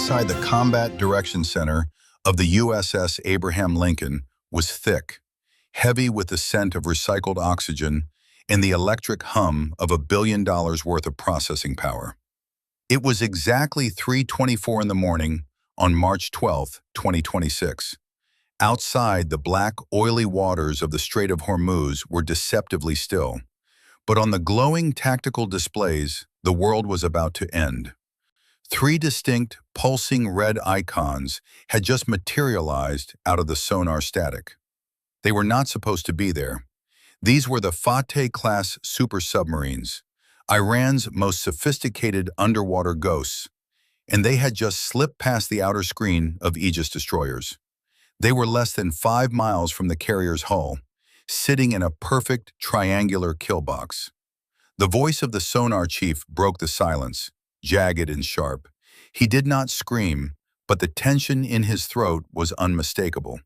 inside the Combat Direction Center of the USS Abraham Lincoln was thick, heavy with the scent of recycled oxygen and the electric hum of $1 billion worth of processing power. It was exactly 3:24 in the morning on March 12, 2026. Outside, the black, oily waters of the Strait of Hormuz were deceptively still. But on the glowing tactical displays, the world was about to end. Three distinct, pulsing red icons had just materialized out of the sonar static. They were not supposed to be there. These were the Fateh-class super-submarines, Iran's most sophisticated underwater ghosts, and they had just slipped past the outer screen of Aegis destroyers. They were less than 5 miles from the carrier's hull, sitting in a perfect triangular kill box. The voice of the sonar chief broke the silence, jagged and sharp. He did not scream, but the tension in his throat was unmistakable.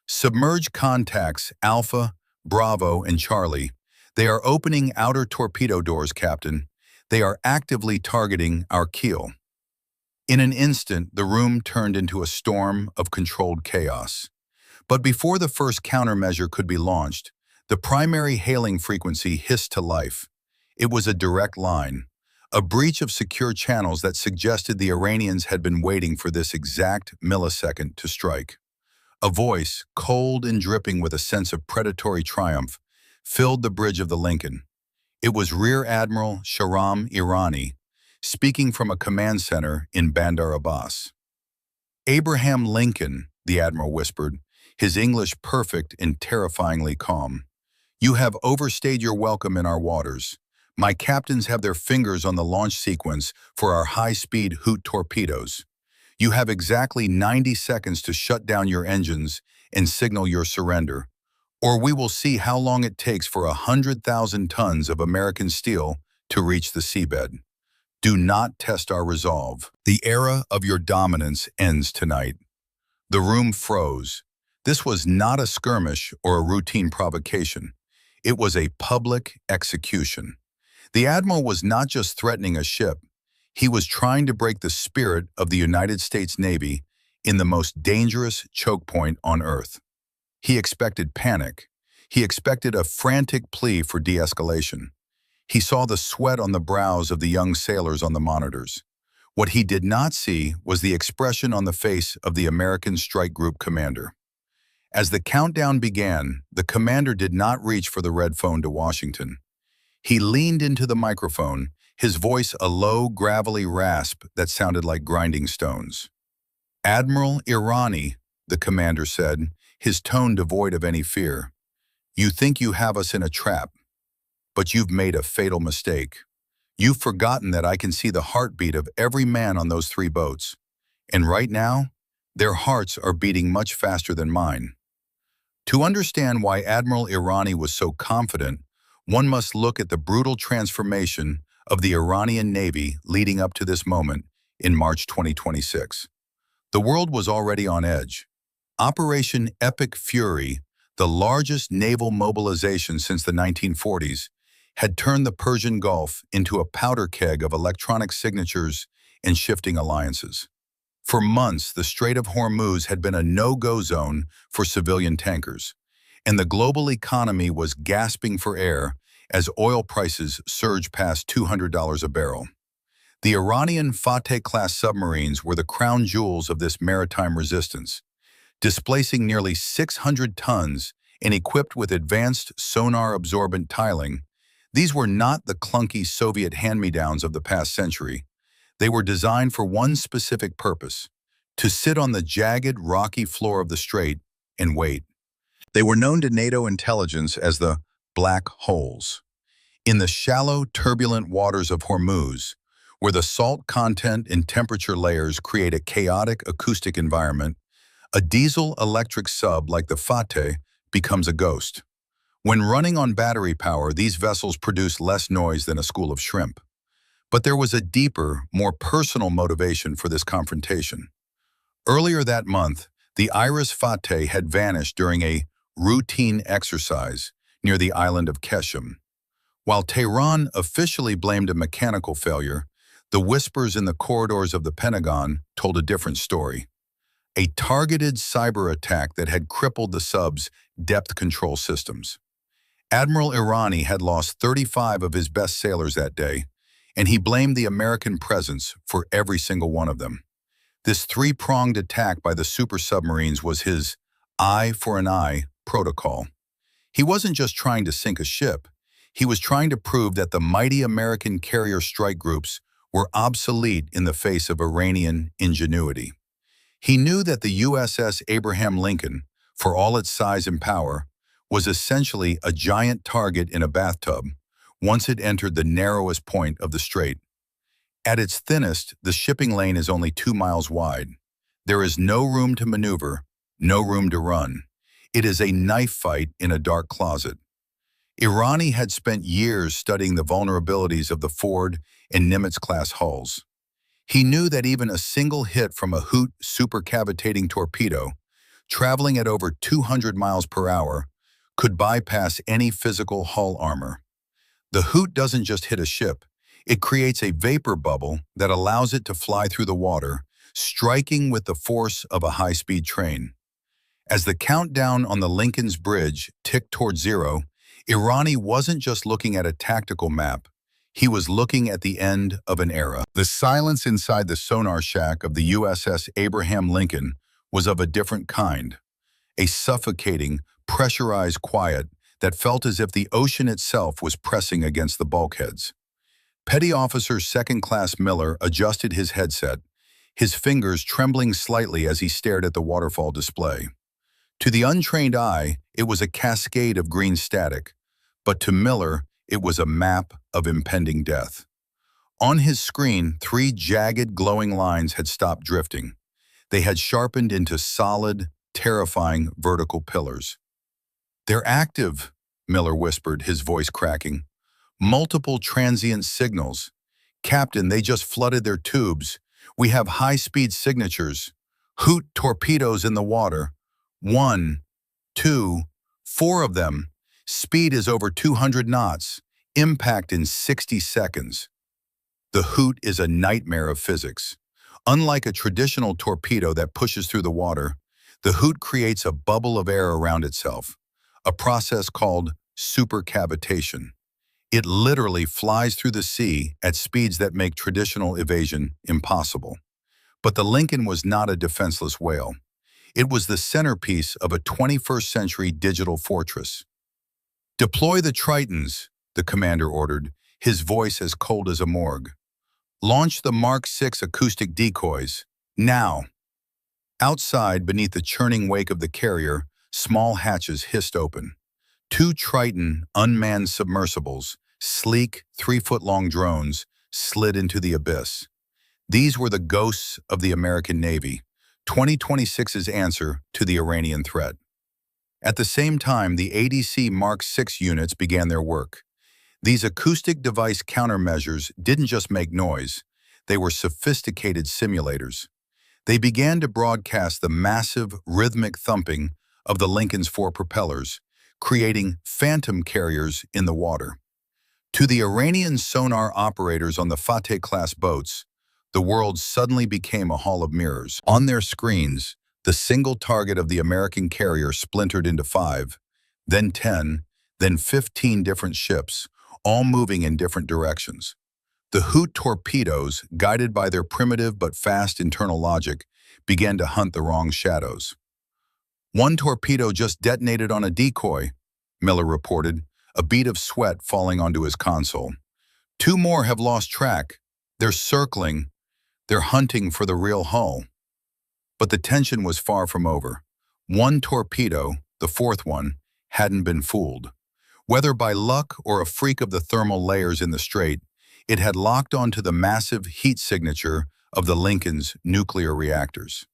Submerged contacts Alpha, Bravo, and Charlie. They are opening outer torpedo doors, Captain. They are actively targeting our keel. In an instant, the room turned into a storm of controlled chaos. But before the first countermeasure could be launched, the primary hailing frequency hissed to life. It was a direct line, a breach of secure channels that suggested the Iranians had been waiting for this exact millisecond to strike. A voice, cold and dripping with a sense of predatory triumph, filled the bridge of the Lincoln. It was Rear Admiral Irani, speaking from a command center in Bandar Abbas. "Abraham Lincoln," the admiral whispered, his English perfect and terrifyingly calm. "You have overstayed your welcome in our waters. My captains have their fingers on the launch sequence for our high-speed Hoot torpedoes. You have exactly 90 seconds to shut down your engines and signal your surrender, or we will see how long it takes for 100,000 tons of American steel to reach the seabed. Do not test our resolve. The era of your dominance ends tonight." The room froze. This was not a skirmish or a routine provocation. It was a public execution. The admiral was not just threatening a ship. He was trying to break the spirit of the United States Navy in the most dangerous choke point on Earth. He expected panic. He expected a frantic plea for de-escalation. He saw the sweat on the brows of the young sailors on the monitors. What he did not see was the expression on the face of the American Strike Group commander. As the countdown began, the commander did not reach for the red phone to Washington. He leaned into the microphone, his voice a low, gravelly rasp that sounded like grinding stones. "Admiral Irani," the commander said, his tone devoid of any fear, "you think you have us in a trap, but you've made a fatal mistake. You've forgotten that I can see the heartbeat of every man on those 3 boats, and right now, their hearts are beating much faster than mine." To understand why Admiral Irani was so confident, one must look at the brutal transformation of the Iranian Navy leading up to this moment in March 2026. The world was already on edge. Operation Epic Fury, the largest naval mobilization since the 1940s, had turned the Persian Gulf into a powder keg of electronic signatures and shifting alliances. For months, the Strait of Hormuz had been a no-go zone for civilian tankers, and the global economy was gasping for air as oil prices surged past $200 a barrel. The Iranian Fateh-class submarines were the crown jewels of this maritime resistance, displacing nearly 600 tons and equipped with advanced sonar-absorbent tiling. These were not the clunky Soviet hand-me-downs of the past century. They were designed for one specific purpose: to sit on the jagged, rocky floor of the strait and wait. They were known to NATO intelligence as the black holes. In the shallow, turbulent waters of Hormuz, where the salt content and temperature layers create a chaotic acoustic environment, a diesel-electric sub like the Fateh becomes a ghost. When running on battery power, these vessels produce less noise than a school of shrimp. But there was a deeper, more personal motivation for this confrontation. Earlier that month, the Iris Fateh had vanished during a routine exercise near the island of Keshem. While Tehran officially blamed a mechanical failure, The whispers in the corridors of the Pentagon told a different story. A targeted cyber attack that had crippled the sub's depth control systems. Admiral Irani had lost 35 of his best sailors that day, and he blamed the American presence for every single one of them. This three-pronged attack by the super-submarines was his eye for an eye protocol. He wasn't just trying to sink a ship. He was trying to prove that the mighty American carrier strike groups were obsolete in the face of Iranian ingenuity. He knew that the USS Abraham Lincoln, for all its size and power, was essentially a giant target in a bathtub once it entered the narrowest point of the strait. At its thinnest, the shipping lane is only 2 miles wide. There is no room to maneuver, no room to run. It is a knife fight in a dark closet. Irani had spent years studying the vulnerabilities of the Ford and Nimitz-class hulls. He knew that even a single hit from a Hoot supercavitating torpedo, traveling at over 200 miles per hour, could bypass any physical hull armor. The Hoot doesn't just hit a ship, it creates a vapor bubble that allows it to fly through the water, striking with the force of a high-speed train. As the countdown on the Lincoln's bridge ticked toward zero, Irani wasn't just looking at a tactical map, he was looking at the end of an era. The silence inside the sonar shack of the USS Abraham Lincoln was of a different kind, a suffocating, pressurized quiet that felt as if the ocean itself was pressing against the bulkheads. Petty Officer Second Class Miller adjusted his headset, his fingers trembling slightly as he stared at the waterfall display. To the untrained eye, it was a cascade of green static, but to Miller, it was a map of impending death. On his screen, 3 jagged, glowing lines had stopped drifting. They had sharpened into solid, terrifying vertical pillars. "They're active," Miller whispered, his voice cracking. "Multiple transient signals. Captain, they just flooded their tubes. We have high-speed signatures. Hoot torpedoes in the water. 1, 2, 4 of them. Speed is over 200 knots. Impact in 60 seconds. The Hoot is a nightmare of physics. Unlike a traditional torpedo that pushes through the water, the Hoot creates a bubble of air around itself, a process called supercavitation. It literally flies through the sea at speeds that make traditional evasion impossible. But the Lincoln was not a defenseless whale. It was the centerpiece of a 21st century digital fortress. "Deploy the Tritons," the commander ordered, his voice as cold as a morgue. "Launch the Mark 6 acoustic decoys, now." Outside, beneath the churning wake of the carrier, small hatches hissed open. 2 Triton unmanned submersibles, sleek, 3-foot-long drones, slid into the abyss. These were the ghosts of the American Navy, 2026's answer to the Iranian threat. At the same time, the ADC Mark 6 units began their work. These acoustic device countermeasures didn't just make noise, they were sophisticated simulators. They began to broadcast the massive, rhythmic thumping of the Lincoln's 4 propellers, creating phantom carriers in the water. To the Iranian sonar operators on the Fateh-class boats, the world suddenly became a hall of mirrors. On their screens, the single target of the American carrier splintered into 5, then 10, then 15 different ships, all moving in different directions. The Hoot torpedoes, guided by their primitive but fast internal logic, began to hunt the wrong shadows. "One torpedo just detonated on a decoy," Miller reported, a bead of sweat falling onto his console. "2 more have lost track. They're circling. They're hunting for the real hull." But the tension was far from over. One torpedo, the 4th one, hadn't been fooled. Whether by luck or a freak of the thermal layers in the strait, it had locked onto the massive heat signature of the Lincoln's nuclear reactors.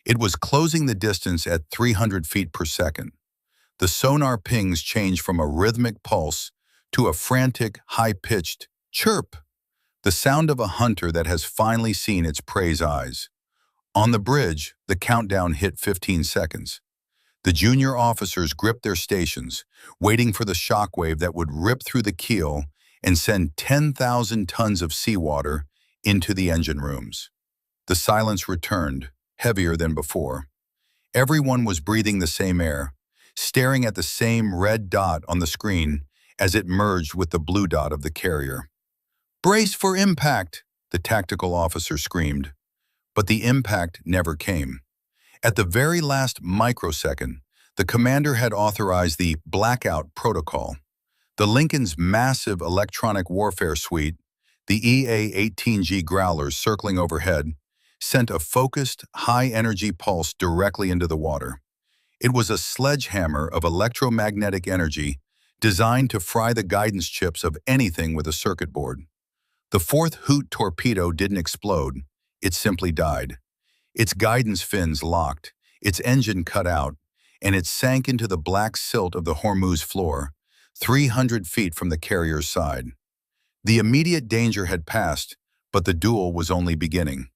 It was closing the distance at 300 feet per second. The sonar pings changed from a rhythmic pulse to a frantic, high-pitched chirp, the sound of a hunter that has finally seen its prey's eyes. On the bridge, the countdown hit 15 seconds. The junior officers gripped their stations, waiting for the shockwave that would rip through the keel and send 10,000 tons of seawater into the engine rooms. The silence returned, heavier than before. Everyone was breathing the same air, staring at the same red dot on the screen as it merged with the blue dot of the carrier. "Brace for impact!" the tactical officer screamed. But the impact never came. At the very last microsecond, the commander had authorized the Blackout protocol. The Lincoln's massive electronic warfare suite, the EA-18G Growlers circling overhead, sent a focused, high-energy pulse directly into the water. It was a sledgehammer of electromagnetic energy designed to fry the guidance chips of anything with a circuit board. The fourth Hoot torpedo didn't explode, it simply died. Its guidance fins locked, its engine cut out, and it sank into the black silt of the Hormuz floor, 300 feet from the carrier's side. The immediate danger had passed, but the duel was only beginning.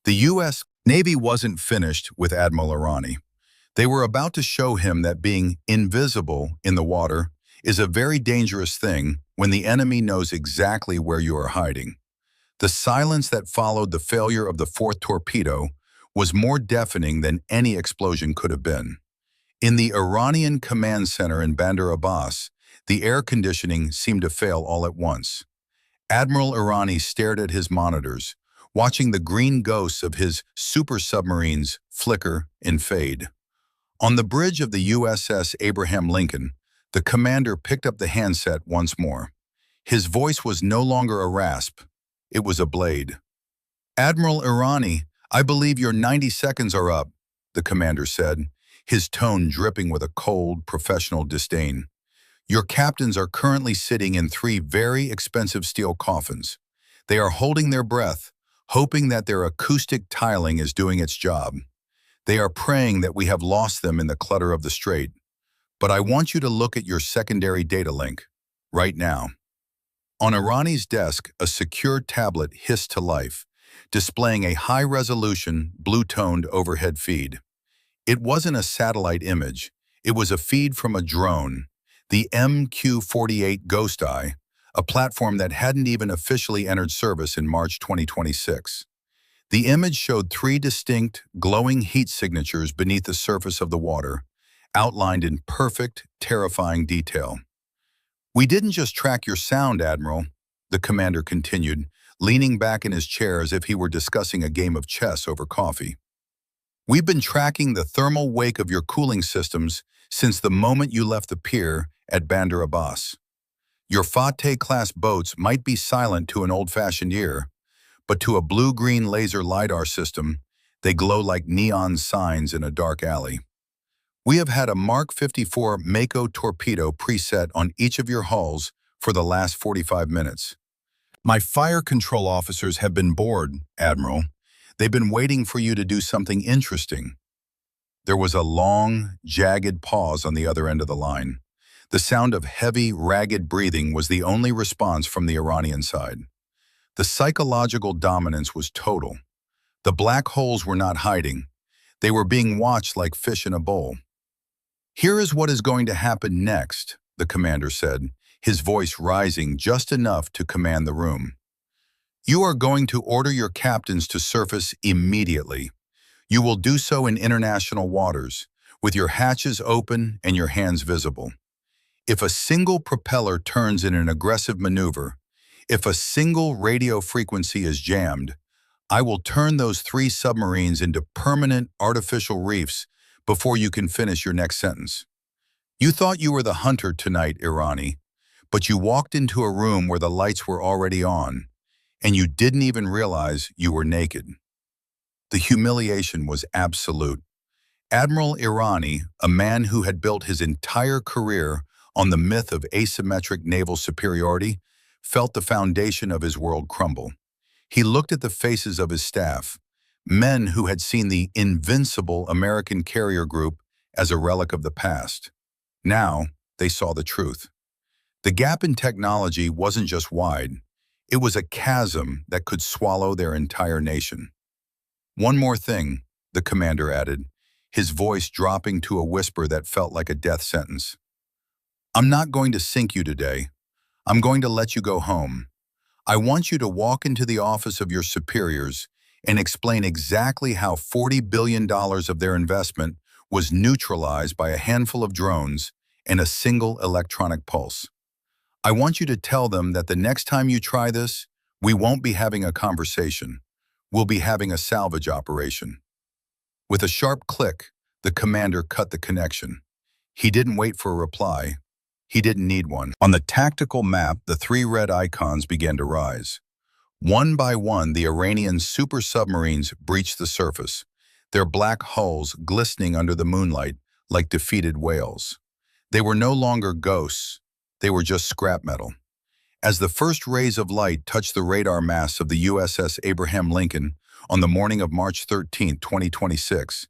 The U.S. Navy wasn't finished with Admiral Irani. They were about to show him that being invisible in the water is a very dangerous thing when the enemy knows exactly where you are hiding. The silence that followed the failure of the fourth torpedo was more deafening than any explosion could have been. In the Iranian command center in Bandar Abbas, the air conditioning seemed to fail all at once. Admiral Irani stared at his monitors, watching the green ghosts of his super-submarines flicker and fade. On the bridge of the USS Abraham Lincoln, the commander picked up the handset once more. His voice was no longer a rasp, it was a blade. "Admiral Irani, I believe your 90 seconds are up," the commander said, his tone dripping with a cold, professional disdain. "Your captains are currently sitting in 3 very expensive steel coffins. They are holding their breath, hoping that their acoustic tiling is doing its job. They are praying that we have lost them in the clutter of the strait. But I want you to look at your secondary data link, right now." On Irani's desk, a secure tablet hissed to life, displaying a high-resolution, blue-toned overhead feed. It wasn't a satellite image, it was a feed from a drone, the MQ-48 Ghost Eye, a platform that hadn't even officially entered service in March 2026. The image showed 3 distinct, glowing heat signatures beneath the surface of the water, outlined in perfect, terrifying detail. "We didn't just track your sound, Admiral," the commander continued, leaning back in his chair as if he were discussing a game of chess over coffee. "We've been tracking the thermal wake of your cooling systems since the moment you left the pier at Bandar Abbas. Your Fateh-class boats might be silent to an old-fashioned ear, but to a blue-green laser LiDAR system, they glow like neon signs in a dark alley. We have had a Mark 54 Mako torpedo preset on each of your hulls for the last 45 minutes. My fire control officers have been bored, Admiral. They've been waiting for you to do something interesting." There was a long, jagged pause on the other end of the line. The sound of heavy, ragged breathing was the only response from the Iranian side. The psychological dominance was total. The black holes were not hiding. They were being watched like fish in a bowl. "Here is what is going to happen next," the commander said, his voice rising just enough to command the room. "You are going to order your captains to surface immediately. You will do so in international waters, with your hatches open and your hands visible. If a single propeller turns in an aggressive maneuver, if a single radio frequency is jammed, I will turn those 3 submarines into permanent artificial reefs before you can finish your next sentence. You thought you were the hunter tonight, Irani, but you walked into a room where the lights were already on, and you didn't even realize you were naked." The humiliation was absolute. Admiral Irani, a man who had built his entire career on the myth of asymmetric naval superiority, felt the foundation of his world crumble. He looked at the faces of his staff, men who had seen the invincible American carrier group as a relic of the past. Now, they saw the truth. The gap in technology wasn't just wide, it was a chasm that could swallow their entire nation. "One more thing," the commander added, his voice dropping to a whisper that felt like a death sentence. "I'm not going to sink you today. I'm going to let you go home. I want you to walk into the office of your superiors and explain exactly how $40 billion of their investment was neutralized by a handful of drones and a single electronic pulse. I want you to tell them that the next time you try this, we won't be having a conversation. We'll be having a salvage operation. With a sharp click, the commander cut the connection. He didn't wait for a reply. He didn't need one. On the tactical map, the three red icons began to rise. One by one, the Iranian super-submarines breached the surface, their black hulls glistening under the moonlight like defeated whales. They were no longer ghosts. They were just scrap metal. As the first rays of light touched the radar masts of the USS Abraham Lincoln on the morning of March 13, 2026,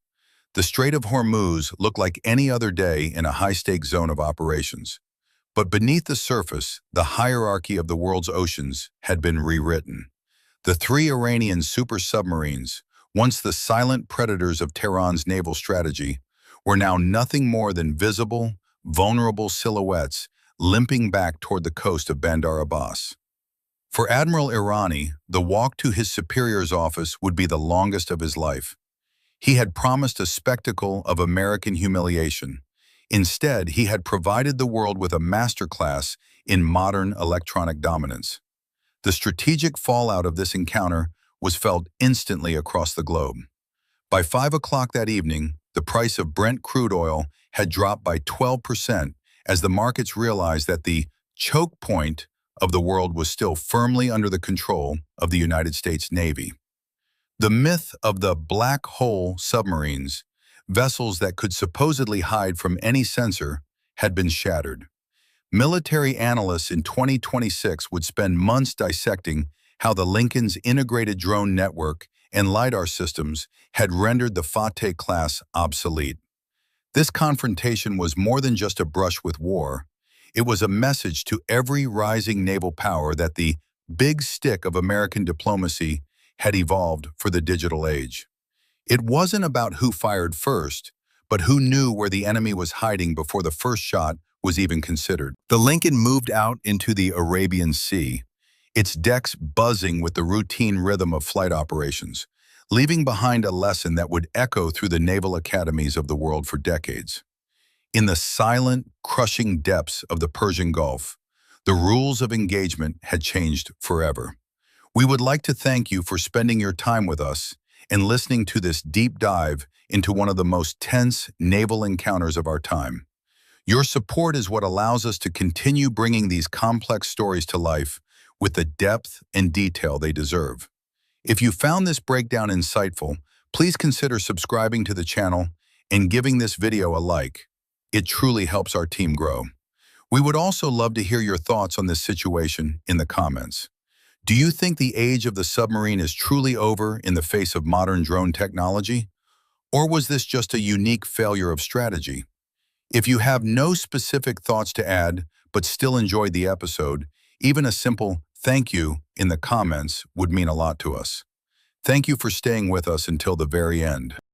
the Strait of Hormuz looked like any other day in a high-stakes zone of operations. But beneath the surface, the hierarchy of the world's oceans had been rewritten. The three Iranian super-submarines, once the silent predators of Tehran's naval strategy, were now nothing more than visible, vulnerable silhouettes limping back toward the coast of Bandar Abbas. For Admiral Irani, the walk to his superior's office would be the longest of his life. He had promised a spectacle of American humiliation. Instead, he had provided the world with a masterclass in modern electronic dominance. The strategic fallout of this encounter was felt instantly across the globe. By 5 o'clock that evening, the price of Brent crude oil had dropped by 12% as the markets realized that the choke point of the world was still firmly under the control of the United States Navy. The myth of the black hole submarines, vessels that could supposedly hide from any sensor, had been shattered. Military analysts in 2026 would spend months dissecting how the Lincoln's integrated drone network and LiDAR systems had rendered the Fateh-class obsolete. This confrontation was more than just a brush with war. It was a message to every rising naval power that the big stick of American diplomacy had evolved for the digital age. It wasn't about who fired first, but who knew where the enemy was hiding before the first shot was even considered. The Lincoln moved out into the Arabian Sea, its decks buzzing with the routine rhythm of flight operations, leaving behind a lesson that would echo through the naval academies of the world for decades. In the silent, crushing depths of the Persian Gulf, the rules of engagement had changed forever. We would like to thank you for spending your time with us and listening to this deep dive into one of the most tense naval encounters of our time. Your support is what allows us to continue bringing these complex stories to life with the depth and detail they deserve. If you found this breakdown insightful, please consider subscribing to the channel and giving this video a like. It truly helps our team grow. We would also love to hear your thoughts on this situation in the comments. Do you think the age of the submarine is truly over in the face of modern drone technology? Or was this just a unique failure of strategy? If you have no specific thoughts to add, but still enjoyed the episode, even a simple thank you in the comments would mean a lot to us. Thank you for staying with us until the very end.